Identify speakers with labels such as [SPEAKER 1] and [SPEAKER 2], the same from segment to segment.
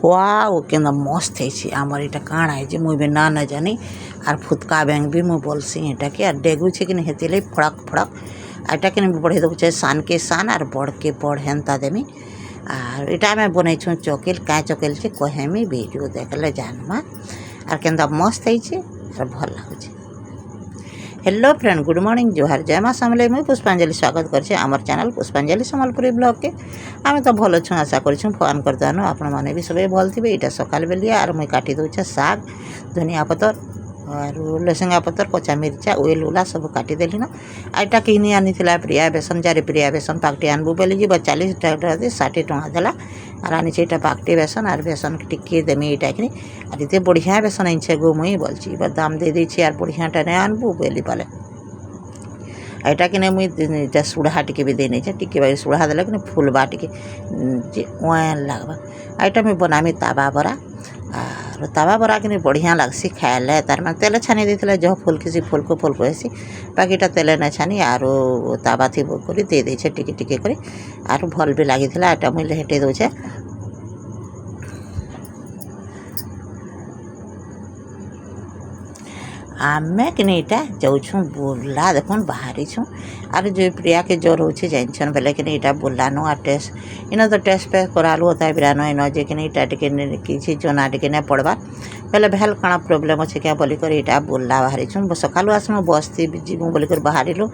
[SPEAKER 1] Wow केना मस्त है आमर इटा काଣା है मुई भी ना न जानी आर फुतका बैंग भी मुई बोलसी एटा के आर डेगु छे कि हेतिले फड़क फड़क एटा के बढ़े दे सान के सान आर बड़ के बड़ हेन्ता देमी आर इटा में बनै छु चोकिल क्या चोकिल छे कहेमी वीडियो देखले जानमा आर केंदा मस्त है आर भल लागुछे। हेलो फ्रेंड गुड मॉर्निंग जोहार जय माँ समले मुई पुष्पांजलि स्वागत करछे आमर चैनल पुष्पांजलि सम्बलपुरी ब्लॉग के आमे तो भल छु आशा करछु फोन करदानो आपण माने भी सबे भल थिबे। इटा सकाल बेलिया आर मुई काटी दउछे साग धनिया पतर और लहसुंगा पतर कच्चा मिर्चा ओइल उला सब काटी देली ना आइटा किनी आनी थिला प्रिया बेसन जारे प्रिया बेसन पाकटी आनबु बेली जी 40 टका दे 60 टका देला आर आनी छेटा पाकटी बेसन आर बेसन टिक्की देमी इटा किनी आर इते बढ़िया बेसन आइछे गो मुई बोलची दाम दे दैछि आर बढ़िया टाने आनबु बेली पाले एटा किने मुई जा सुढ़ा टिके भी देने छे टिके बाई सुढ़ा देला किने फुलबा टिके जे ओएन लागबा आइटा में बनामी तावा बरा और तावा बरा किने बढ़िया लागसी खाएले तार मन तेल छानी देथिला जो फुलकिसी फुलको हेसी बाकीटा तेल न छानी आरो तावा थी करी दे दै छे टिके टिके करी आरो भल भी लागिथिला एटा मुई हेटे दउछे। आमे कि इटा जाऊँ बुला देखुन बाहरी छूँ आर जो प्रिया के जोर हो जान बेले कि इटा बुलानु आ टेस्ट इन तो टेस्ट पे करालु होता है बिरानो इन जे कि इटा किसी जोना टिके नहीं पड़वा बेले भेल काଣା प्रोब्लेम अच्छे क्या बोलिक इटा बुला बाहरी छूँ सकालू आसमु बस थी जीवु बोलिक बाहरिलु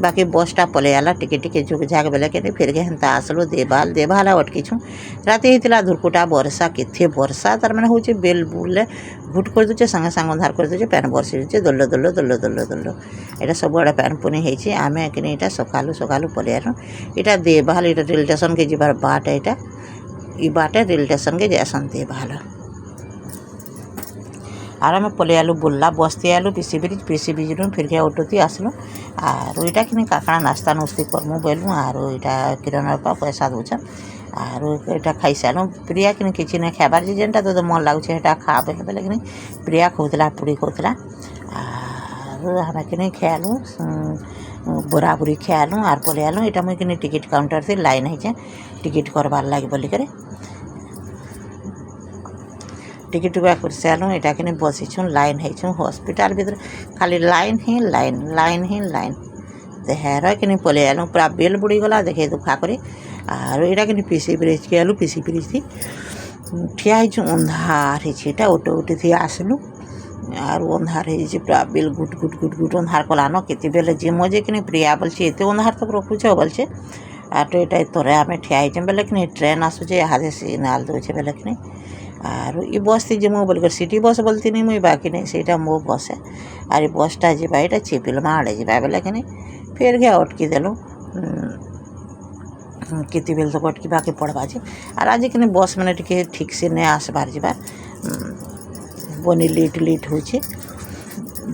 [SPEAKER 1] बाकी बसटा पलि आला टिके टिके झुक झाक बेले कि फिर के हेन्ता आसलु देवाल अटकी छूँ राति होता धुरकुटा बर्षा केथे बर्षा तार मैंने हूँ बेल बुले घुट कर दूचे संगे संग अंधार कर दूचे पैन बरसी दूचे दल्लो दल्लो दल्लो दल्लो दल्लो एटा सब आड़े पैन पुनी होती आमे कि इटा सकालू सकालू पलि आनु इटा देवाल इटा रेल स्टेशन के जीवार बाट इटा इ बाटे रेल स्टेशन के जासन देवाल आर आम पलि आलु बुल्ला बस्ती आलु पीसी ब्रिज फिर के ऑटो थी आसलु आर इटा कि काकड़ा नास्ता नुस्ती करमु बोलू आर इटा किरण बापा पैसा दौछन आर इटा खाई सारूँ प्रिया कि किसी नहीं खाबार जेनटा तो मन लगुचे खा बेले बेले कि प्रिया खोला पूरी खोला आर हमें कि खालु बुरा बुरी खालु आर पलि आलु इटा मुझे कि टिकट काउंटर थी लाइन है टिकट करवार लगे बोलिक टिकट कर सारूँ इटा कि बसीछुँ लाइन है हॉस्पिटल भीतर खाली लाइन ही लाइन तो हेर कि पलि आलु पूरा बेल बुड़ी गला देखे दुखा करी आर इटा कि पीसी ब्रिज के आलु पीसी ब्रिज थी ठिया अंधार है ऑटो उठी थी आसलु आर अंधार है पूरा बेल गुट गुट गुट गुट अंधार कलान के बेले जी मजे कि प्रिया बोलছে एत अंधार तक रखुच बोलছে आर तो ये तोरे आम ठिया बेले कि ट्रेन आसूचे हाथे सिग्नाल दूचे बेले कि आर ये बस थी जीमु बोल सिटी बस बोलती नहीं मुई बाकी नहीं से मो बस है आर बसटा जावा यहाँ चिपिलमा आड़े जावा बेले कि फिर के अटकी देलु किति बेल तो अटकी बाकी पड़वा जे आर आज कि बस मैंने टिके ठीक से नहीं आसबार जाबार बनी लेट हो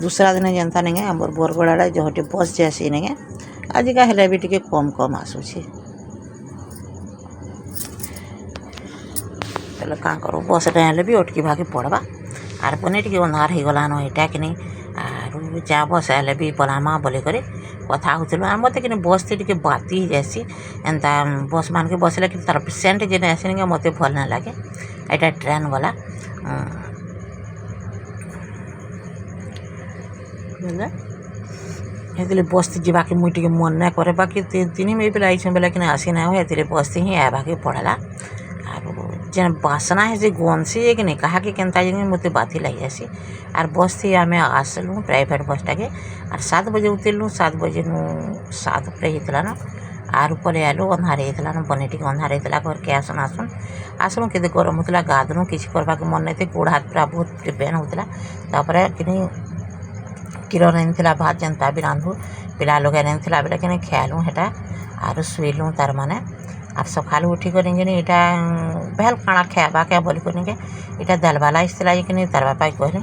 [SPEAKER 1] दूसरा दिन जनता नहीं आम बरगड़ा जो हटे बस जासी नहीं आज का हेल्ला भी टिके कम आसूचे चलो क्या करूँ बस हेल्ले भी अटकी बाकी पड़वा आर बने टिके अंधार हो गलान यहाँ कि आर जा बस हेल्ले भी पलामा बोलिक कथा होलु आम मत कि बस थी टे बाती जासी एंता बस मान के बसले कि तार पेसेंट जेन आसने मत भल ना लगे यहाँ ट्रेन गला ये बस थी जावाके मुझे टे मन ना करे बाकी तीन मे पे आई बेले कि आसी ना हो बस थी ही आवाके पड़ला आर जेन बासना है जे गंसी है कि नहीं कहा कि केनता मत बाती लगी जासी आर बस थी आम आसलु प्राइवेट बसटा के आर 7 बजे उतरलु 7 बजे 7 पे होता ना आर पलि आलु अंधार होता ना बने टी अंधार होता घर के आसलु के गरम होता गाधनु किसी करवा मन नहीं गोड़ हाथ पूरा बहुत पेन होता कि किरण आनी भात जनता भी रांधु पिला लोग आनी बेले कि खालु हेटा आर शुलु तार माने आर सकालू उठी कर यहाँ भेल काଣା खाबा क्या बोली कर यहाँ दालबाला आसला कि तार बापा कहले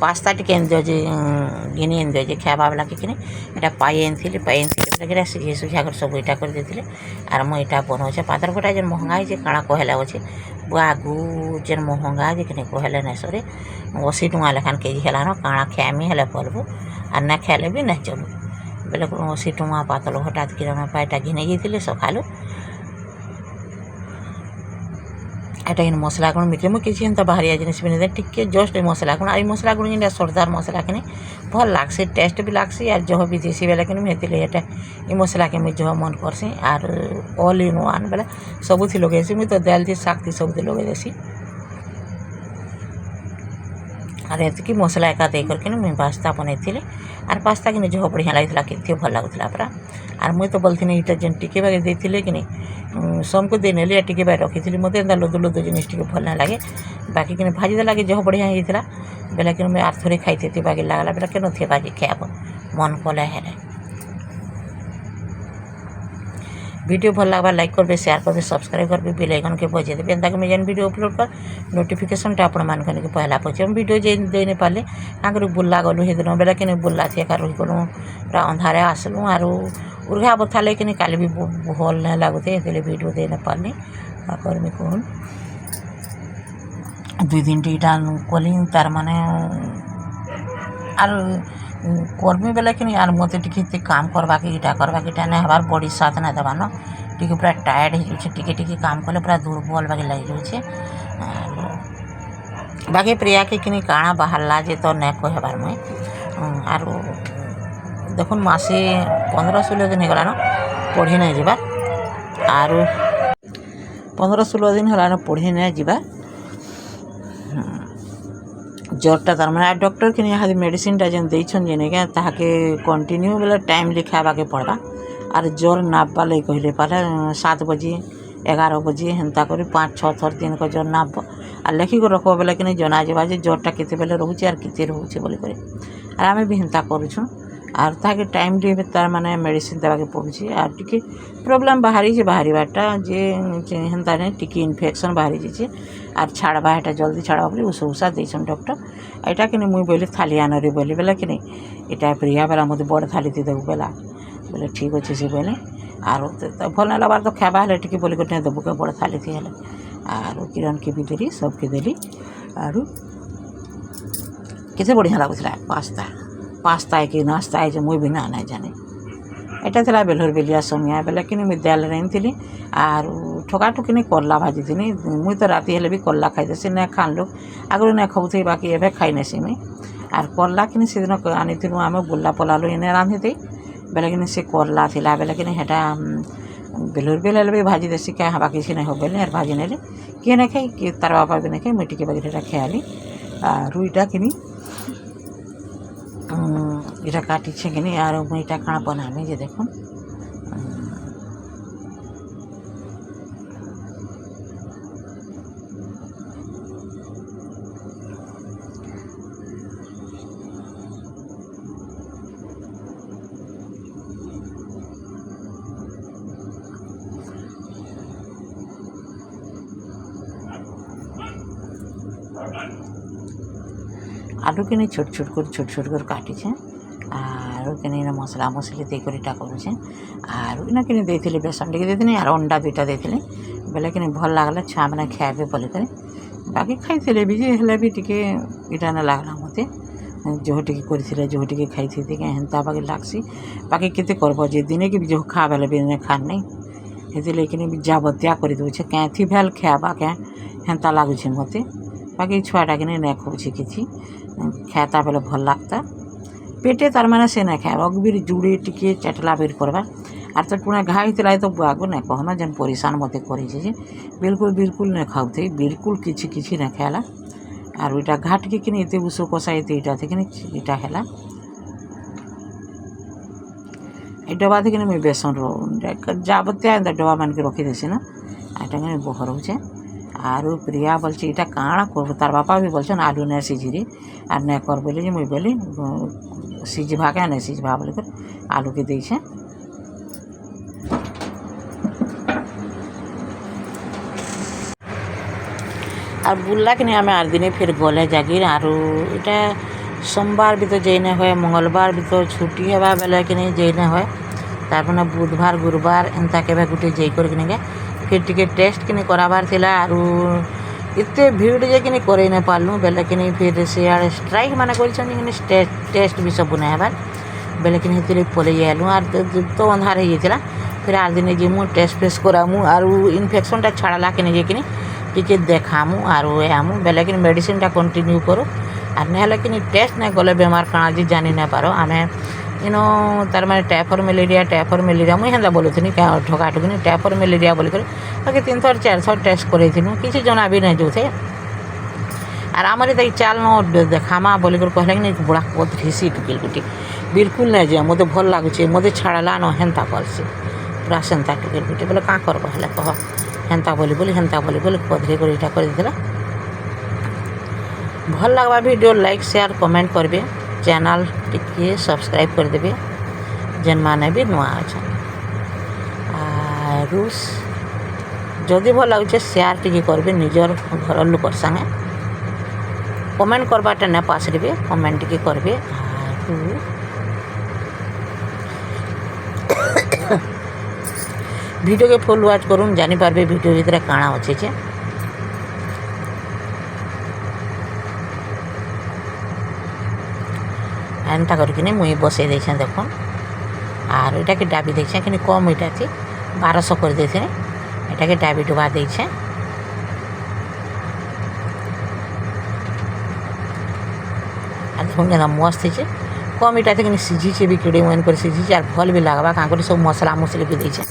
[SPEAKER 1] पास्ता टिके घिनी आनी दिए खाबा वाला कि यहाँ पाई आनी बोले सीझे सुझा कर सब इटा कर देते आर मुझे बनाऊे पातर गोटा जेन महंगा है काଣା कहला अच्छे आगू जेन महंगा जे कि कहले ना सरे 80 टका लेखान केजी हेलान काଣା खाएमी हेले पलबू आर ना खाले भी ना चलू बेले 80 टका पातल हठात किरण पाइटा घिनी जाइए सकालू এটা কিন্তু মশলা গুঁড়ো মিটে মুই কিছু এন্তা বাহারিয়া জিনিস বি নেই টিকে জস্ট এই মশলা গুঁড়ো আর এই মশলা গুঁড়ো যেটা সর্দার মশলা কিনি ভাল লাগছে টেস্ট ବି লাগছে আর যহ ବି ଦେସି ବେଲେ କିନି ହେତିଲେ ଏଟା ଏ ମସଲାକେ ମୁଇଁ ଯହ ମନ କରସି ଆର୍ ଅଲ୍ ଇନ୍ ୱାନ୍ ବେଲେ ସବୁଥି ଲଗେଇସି ମୁଇଁ ତ ଦାଲଥି ଶାଗଥି ସବୁଥି ଲଗେଇ ଦେସି আর এତିকি মশলা একা দেই করকিনি মুই পাস্তা বনাইଥିଲି আর পাস্তা কিনি যহ বঢ়িয়া লাগিଥିଲା କେତେ ଭଲ ଲାଗୁଥିଲା ପୁରା আর ମୁଇଁ ତ ବୋଲଥିନି ଏଇଟା ଯେନ୍ ଟିକେ ବାଗେ ଦେଇଥିଲେ କିନି ସମକୁ ଦେଇନେଲି আর ଟିକେ ବାଗେ ରଖିଥିଲି ମୋତେ ଏନ୍ତା ଲୁଦୁ ଲୁଦୁ ଜିନିଷ ଟିକେ ଭଲ ନାଇଁ ଲାଗେ ବାକି କିନି ଭାଜି ଦେଲାକେ ଯହ ବଢ଼ିଆ ହେଇଥିଲା ବେଲେ କିନି ମୁଇଁ ଆର୍ ଥରେ ଖାଇଥିତି ବାଗେ ଲାଗଲା ବେଲେ କେନ ଥିଏ ବାକି ଖାଇବ ମନ କଲେ ହେଲେ वीडियो भल लगा लाइक करबे शेयर करबे सब्सक्राइब करबे बेल आइकन के बजे देबे एंता कि जेन वीडियो अपलोड कर नोटिफिकेशन टा आपण मान के पहला पचे हम वीडियो जे दे ने पाले आगर बुल्ला गलु हे दिन बेला कि बुल्ला थिए कार रही गलु पूरा अंधारे आसलु आरो उर्घा बथा ले कि काली भी भल न लागुते हेले वीडियो दे ने पाले आकर में कोन दुई दिन टीटा कलिंग तार माने आर कर्मी बेले कि यार मत टे काम करवा के इटा करवा के नहीं हबार बॉडी साथ ना देवान टी पूरा टायर्ड हो टे काम कले पूरा दुर्बल बाकी लग जाए बाकी प्रिया के कि काଣା बाहरला जे तो नहीं कहबार मुई आर देखुन मासे 15-16 दिन होगलान पढ़ी नहीं जाबार आर 15-16 दिन होलान पढ़ी नहीं जाबार ज्वरटा तार मैंने डॉक्टर कि यहाँ मेडिसिन टा जेन देछन जेने के ताके कंटिन्यू बेले टाइम लिखावा के पड़वा आर ज्वर नापवा लगे कहले पहले 7 बजे 11 बजे हेन्ता करी 5-6 थर दिन को ज्वर नाप आ लेखिक रखब बेले कि जना जावा जे ज्वरटा केते बेले रोचे आर केते रोचे बोली करे आर आमे भी हेन्ता करूछु आर ताके टाइम रे तार माने मेडिसिन देवा के पड़ुछि आर टिके प्रॉब्लम बाहरी जे बाहरी बाटा जे हेन्ता ने टिके इन्फेक्शन बाहरी जे आर छाड़वा एटा जल्दी छाड़वा बोली उस उषा देछन डॉक्टर एटा कि मुई बोली थाली आनरी बोली बेला कि एटा प्रिया बेला मते बड़ थाली दे देबू बेला बोले ठीक अच्छे से बोले आर भल ना लबार तो खावा हेले टिके बोली गोटे देबू के बड़ थाली थी हेले आर किरण के भी देली सबके देली आर केते बढ़िया लागुଥିଲା पास्ता के नाश्ता है मुई भी ना नहीं जाने एटा थला बेलहर बेलिया समय बेला कि विद्यालय रही आर ठोका ठुकी नहीं करला भाजी थी मुई तो राति हेले भी करला खाई देसी नहीं खान लोग आगु नहीं खाऊे बाकी एवं खाई नेसी मुई आर करला कि से दिन आनी आम बुला पलालु इन्हें रांधि थी बेले कि से करला थिला बेले कि हेटा बेलहर बेल भी भाजी देसी क्या हाँ बाकी नहीं हो बेले भाजी नेले किए नहीं खाई कि तार बापा भी नहीं खाई मुई टिके बाकी खाली आर इटा कि इटा काटी कि आर मुई इटा खाना बनामी जे देखो आलू के छोट छोट कर काटी आर के मसला मसली देकर इटा करुचे आर इना कि देती बेसन टे देती आर अंडा 2टा देती बेले कि भल लगला छुआ मैंने खाए बोलिक बाकी खाई भी हेल्ले भी टे इटा ना लगला मत जो टे कर जो टे खाई थी हेन्ता बाकी लगसी बाकी केते करब जे दिने कि जो खा बेले भी खान नहीं हेतिले कि जाबतिया कर दूचे कैथी भेल खावा क्या हेन्ता लगुच मत बाकी छुआटा कि नहीं खाऊे कि खाता बेले भल लगता पेटे तार मैंने से नहीं खाए अगबिर जुड़े टिके चटला बेर करवा आर तो पुणे घाई थे तो आगु नहीं कहना जेन परेशान मत कर बिल्कुल नहीं खाऊे बिल्कुल किसी नहीं खाला आर इटा घाट के कि एत उस कषा एटा थे कि इटा है डबा थे कि बेसन जाबतिया डबा मान के रखी देसी ना एटा कि बह रोचे आर प्रिया बोलছে এটা কাଣା করব तार बापा भी बोलछन आलू नहीं सिझी आर नहीं कर बोले जे मुई बोली सिझवा क्या नहीं सिझवा बोले कर आलू के दी छे आर बुल्ला कि आम आर दिन फिर गले जागिर आर इटा सोमवार भी तो जेने हुए मंगलवार भी तो छुट्टी हवा बेले कि जेने हुए तार मैंने बुधवार गुरुवार एंता के गोटे जेकर फिर टिके टेस्ट कि कराबार थिला आरु इत्ते भीड़ जे कि करे नहीं पार्लु बेले कि फिर से आड़े स्ट्राइक माने कर टेस्ट भी सब नहीं हबार बेले कि हेतिले पलि आलु आर तो अंधार हो जाता फिर आर दिन जीमु टेस्ट फेस्ट करामु आर इन्फेक्शनटा छाड़ला कि जे कि टिके देखामु आर आमु बेले कि मेडिसिनटा कंटिन्यू करू आर ना कि टेस्ट नहीं गले बेमार काଣା जी जानी ना पारो आमे इनो तार माने टाइफर मलेरिया मुई हेंदा बोलुथनी क्या ठका ठुकनी टाइफर मलेरिया बोल कर बाकी 3 थर 4 थर टेस्ट करैथिनु किछि जना भी नहीं जोथे आर आमरे तई चाल न देखामा बोल कर कहले कि बुढ़ा बहुत घिसी टुकिल गुटी बिल्कुल नहीं जे मते भल लागुचे मते छाड़ला न हेंता करसी पूरा सेंता टुकिल गुटी बोले का कर कहले कह हेंता बोली पधरे कर इटा कर देला भल लगवा वीडियो लाइक शेयर कमेंट करबे चैनल टिके सब्सक्राइब कर देबे जेन माने भी नुआ अच्छा आरुस जदि भल लगुचे शेयर टिके करबे निजर घर लोक संगे कमेंट करबाटा ना पासरिबे कमेंट टिके करबे आरु वीडियो के फुल वाच करूँ जानी पारबे वीडियो भीतर काଣା अच्छे छे एंता करके मुई बसई देछे देख आर एटा के डाबी देछे कि कम इटा थी 1200 कर देछे एटा के डाबी डुबा देछे आ देखो केना मस्त छे कम इटा थी सीझी छे भी किड़े मन कर सीझी आर भल भी लागबा का कर सब मसला मसली भी देछे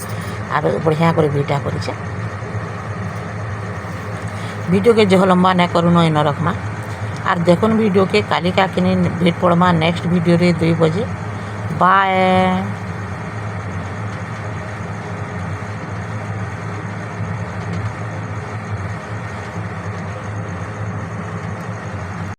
[SPEAKER 1] आर बढ़िया कर बीटा कर वीडियो के जो लंबा ना करू न रखमा आर देखुन वीडियो के काली का भेट पड़मा नेक्स्ट वीडियो रे 2 बजे बाय।